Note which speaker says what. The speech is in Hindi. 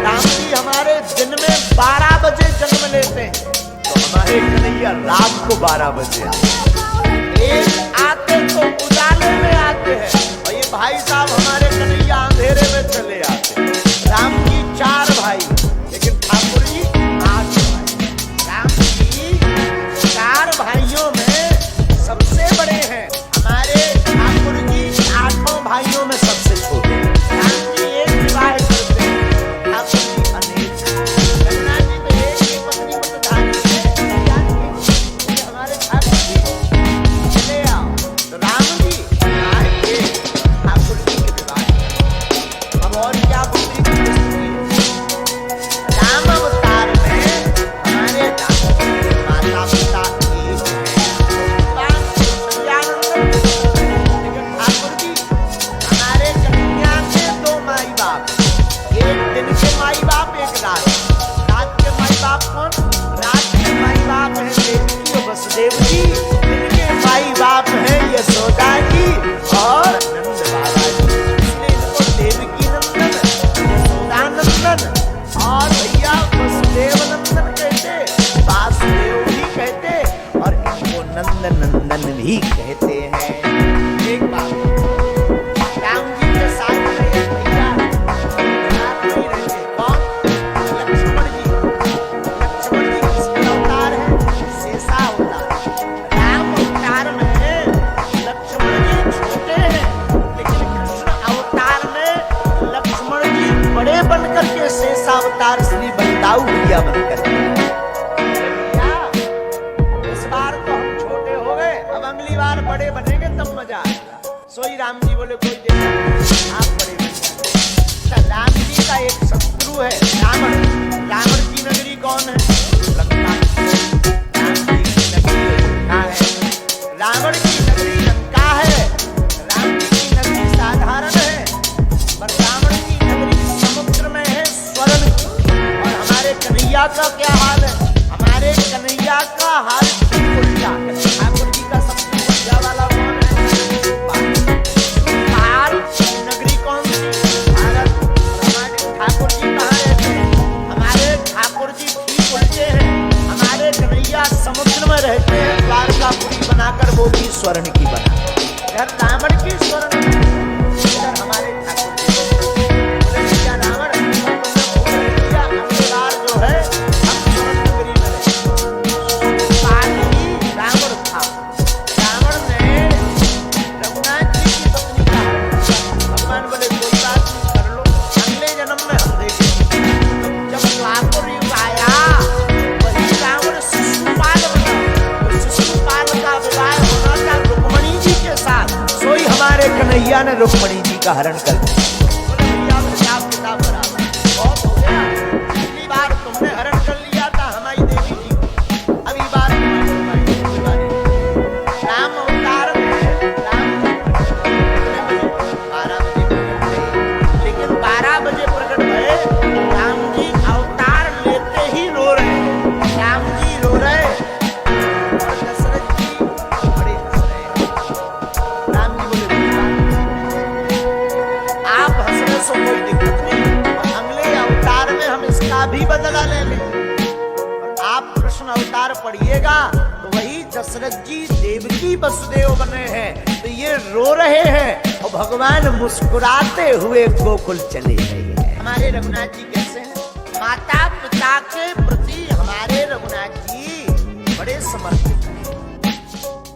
Speaker 1: राम जी हमारे दिन में 12 बजे जन्म लेते हैं, तो हमारे कन्हैया रात को 12 बजे आते। एक आते तो उजाले में आते हैं, और ये भाई साहब हमारे कन्हैया अंधेरे में चले आते। राम जी 4 भाई, लेकिन ठाकुर जी 8 भाई। राम जी 4 भाइयों में सबसे बड़े हैं, हमारे ठाकुर जी 8 भाइयों में सबसे छोटे हैं। राम जी एक विवाह करते हैं, ठाकुर जी अनेक। गंगा जी तो एक ही पत्नी व्रतधारी है, हमारे ठाकुर जी चले आओ, तो राम जी आए ठाकुर जी के विवाह। अब और क्या पुत्री की स्तुति है। राम अवतार में हमारे माता पिता एक हैं, लेकिन ठाकुर जी हमारे कन्हैया के 2 माई बाप, एक दिन के माई बाप, एक रात के माई बाप। कौन? रात के माई बाप है देवकी और वसुदेव जी, दिन के माई बाप है यशोदा जी और नंद बाबा जी। इसलिए इनको देवकी नंदन, यशोदा नंदन और भैया वसुदेव नंदन कहते, वासुदेव भी कहते, और इनको नंद नंदन भी कहते हैं। एक बात, राम जी के साथ में एक भैया साथ नहीं रहते। कौन? लक्ष्मण जी। लक्ष्मण जी किसका अवतार है? शेषा अवतार। राम अवतार में लक्ष्मण जी छोटे हैं, लेकिन कृष्ण अवतार में लक्ष्मण जी बड़े बनकर के शेषा अवतार श्री बलदाऊ भैया बनकर के। इस बार तो हम छोटे हो गए, अब अगली बार बड़े बनेंगे तब मजा आएगा। सोई राम जी बोले कोई देखा आप बड़े बन जाए। राम जी का एक शत्रु है रावण। रावण की नगरी कौन है? लंका। राम जी की नगरी लंका है। रावण की नगरी लंका है, राम जी की नगरी साधारण है, पर रावण की नगरी समुद्र में है स्वर्ण की। और हमारे कन्हैया का क्या हाल है? हमारे कन्हैया का हाल ठीक उल्टा। ठाकुर जी का सबसे ऊंचा वाला कौन है? पार नगरी कौन सी? भारत। हमारे ठाकुर जी कहाँ रहते हैं? हमारे ठाकुर जी ठीक उल्टे हैं, हमारे कन्हैया समुद्र में रहते हैं, द्वारकापुरी बनाकर, वो भी स्वर्ण की बनाकर। इधर रावण की स्वर्ण, इधर हमारे ठाकुर जी। बोले भैया रावण जो है हम स्वर्ण नगरी में रहते। पाली रावण था। रावण ने रघुनाथ जी की पत्नी का भगवान बोले कोई बात नहीं, कर लो, अगले जन्म में हम देखेंगे। जब द्वापर युग आया, वही रावण शिशुपाल बना। तो शिशुपाल का विवाह होना था रुक्मणी जी के साथ, सोई हमारे कन्हैया ने रुक्मणी जी का हरण कर दिया। बोले भैया हिसाब किताब बराबर, बहुत हो गया। पिछली बार तुमने हरण कर लिया था हमारी देवी जी को, अभी बार राम अवतार में राम 12 बजे प्रकट हुए, लेकिन 12 बजे प्रकट हुए, राम जी अवतार लेते ही रो रहे। राम जी रो रहे और दशरथ जी बड़े हंस रहे। राम जी बोले कोई बात नहीं, आप हंस रहे सो कोई दिक्कत नहीं, और अगले अवतार में हम इसका भी बदला ले लेंगे। और आप कृष्ण अवतार पढ़िएगा तो वही दशरथ जी देवकी वसुदेव बने हैं, तो ये रो रहे हैं और भगवान मुस्कुराते हुए गोकुल चले गए हैं। हमारे रघुनाथ जी कैसे हैं? माता पिता के प्रति हमारे रघुनाथ जी बड़े समर्पित